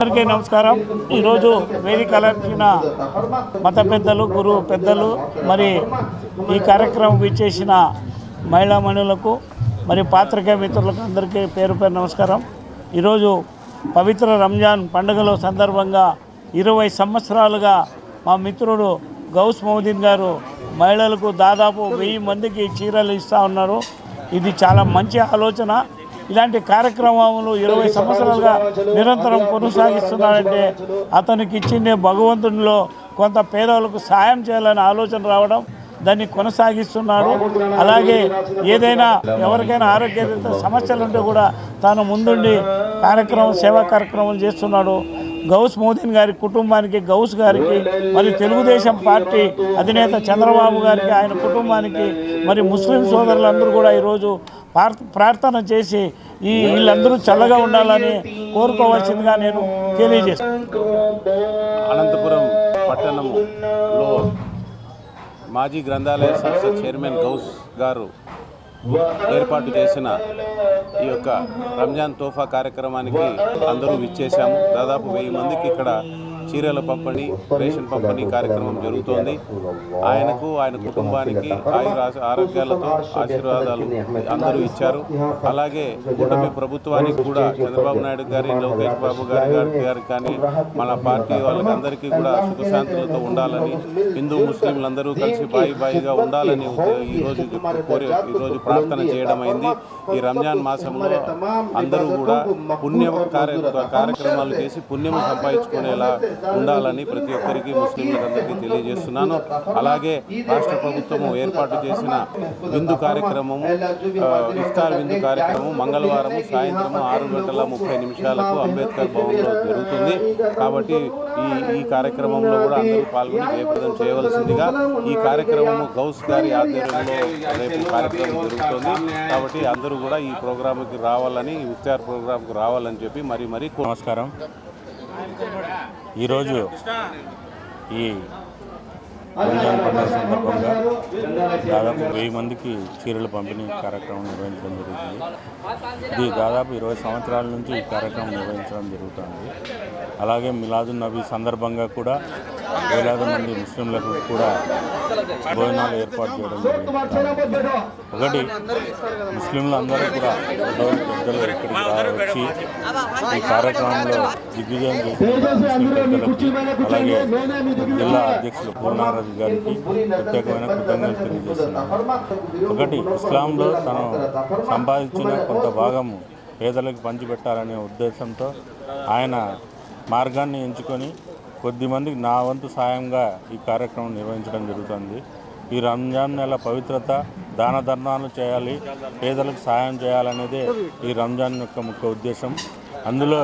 అందరికీ నమస్కారం. ఈరోజు వేదిక అలంకరించిన మత పెద్దలు, గురువు పెద్దలు, మరి ఈ కార్యక్రమం ఇచ్చేసిన మహిళామణులకు, మరి పాత్రికేయ మిత్రులకు అందరికీ పేరు పేరు నమస్కారం. ఈరోజు పవిత్ర రంజాన్ పండుగల సందర్భంగా 20 సంవత్సరాలుగా మా మిత్రుడు గౌస్ మౌదీన్ గారు మహిళలకు దాదాపు 1000 మందికి చీరలు ఇస్తూ ఉన్నారు. ఇది చాలా మంచి ఆలోచన. ఇలాంటి కార్యక్రమాలు 20 సంవత్సరాలుగా నిరంతరం కొనసాగిస్తున్నాడంటే అతనికి ఇచ్చిండే భగవంతునిలో కొంత పేదలకు సాయం చేయాలనే ఆలోచన రావడం, దాన్ని కొనసాగిస్తున్నాడు. అలాగే ఏదైనా ఎవరికైనా ఆరోగ్య సమస్యలు ఉంటే కూడా తాను ముందుండి సేవా కార్యక్రమాలు చేస్తున్నాడు. గౌస్ మౌదీన్ గారి కుటుంబానికి, గౌస్ గారికి, మరి తెలుగుదేశం పార్టీ అధినేత చంద్రబాబు గారికి, ఆయన కుటుంబానికి, మరి ముస్లిం సోదరులందరూ కూడా ఈరోజు ప్రార్థన చేసి వీళ్ళందరూ చల్లగా ఉండాలని కోరుకోవాల్సిందిగా నేను తెలియజేస్తాను. అనంతపురం పట్టణంలో మాజీ గ్రంథాలయ సంస్థ చైర్మన్ గౌస్ గారు ఏర్పాటు చేసిన ఈ యొక్క రంజాన్ తోఫా కార్యక్రమానికి అందరూ విచ్చేశాము. దాదాపు 1000 మందికి ఇక్కడ చీరల పంపిణీ, రేషన్ పంపిణీ కార్యక్రమం జరుగుతోంది. ఆయనకు, ఆయన కుటుంబానికి ఆరోగ్యాలతో ఆశీర్వాదాలు అందరూ ఇచ్చారు. అలాగే కూటమి ప్రభుత్వానికి కూడా చంద్రబాబు నాయుడు గారి, లోకేష్ బాబు గారికి కానీ మన పార్టీ వాళ్ళకందరికీ కూడా సుఖశాంతులతో ఉండాలని, హిందూ ముస్లింలందరూ కలిసి బాయిగా ఉండాలని ఈరోజు ప్రార్థన చేయడం అయింది. ఈ రంజాన్ మాసంలో అందరూ కూడా కార్యక్రమాలు చేసి పుణ్యము సంపాదించుకునేలా ఉండాలని ప్రతి ఒక్కరికి, ముస్లింలందరికీ తెలియజేస్తున్నాను. అలాగే రాష్ట్ర ప్రభుత్వము ఏర్పాటు చేసిన విందు కార్యక్రమము, ఇఫ్తార్ విందు కార్యక్రమం మంగళవారం సాయంత్రం 6:30 అంబేద్కర్ భవన్లో జరుగుతుంది. కాబట్టి ఈ కార్యక్రమంలో కూడా అందరూ పాల్గొని జయప్రదం చేయవలసిందిగా ఈ కార్యక్రమము గౌస్ గారి ఆధ్వర్యంలో రేపు కార్యక్రమం జరుగుతుంది. కాబట్టి అందరూ కూడా ఈ ప్రోగ్రాంకి రావాలని, ఇఫ్తార్ ప్రోగ్రాంకు రావాలని చెప్పి మరీ నమస్కారం. ఈరోజు ఈ రంజాన్ పండుగ సందర్భంగా దాదాపు 1000 మందికి చీరల పంపిణీ కార్యక్రమం నిర్వహించడం జరుగుతుంది. ఇది దాదాపు 20 సంవత్సరాల నుంచి ఈ కార్యక్రమం నిర్వహించడం జరుగుతుంది. అలాగే మిలాదున్ నబీ సందర్భంగా కూడా వేలాది మంది ముస్లింలకు కూడా భోజనాలు ఏర్పాటు చేయడం జరుగుతుంది. ఒకటి, ముస్లింలు అందరూ కూడా పెద్దలు ఇక్కడికి వచ్చి ఈ కార్యక్రమంలో దిగ్విజయం చేసిన ముస్లిం పెద్దలకి, అలాగే జిల్లా అధ్యక్షులు పూర్ణారాజు గారికి ప్రత్యేకమైన కృతజ్ఞతలు తెలియజేస్తున్నాను. ఒకటి, ఇస్లాంలో తను సంపాదించిన కొంత భాగము పేదలకు పంచిపెట్టాలనే ఉద్దేశంతో ఆయన మార్గాన్ని ఎంచుకొని కొద్దిమందికి నా వంతు సాయంగా ఈ కార్యక్రమం నిర్వహించడం జరుగుతుంది. ఈ రంజాన్ నెల పవిత్రత, దాన ధర్మాలు చేయాలి, పేదలకు సాయం చేయాలనేదే ఈ రంజాన్ యొక్క ముఖ్య ఉద్దేశం. అందులో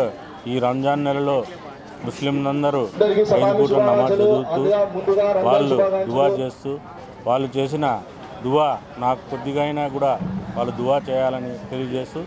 ఈ రంజాన్ నెలలో ముస్లింలందరూ 5 పూటల నమాజ్ చదువుతూ, వాళ్ళు దువా చేస్తూ, వాళ్ళు చేసిన దువా నాకు కొద్దిగా అయినా కూడా వాళ్ళు దువా చేయాలని తెలియజేస్తూ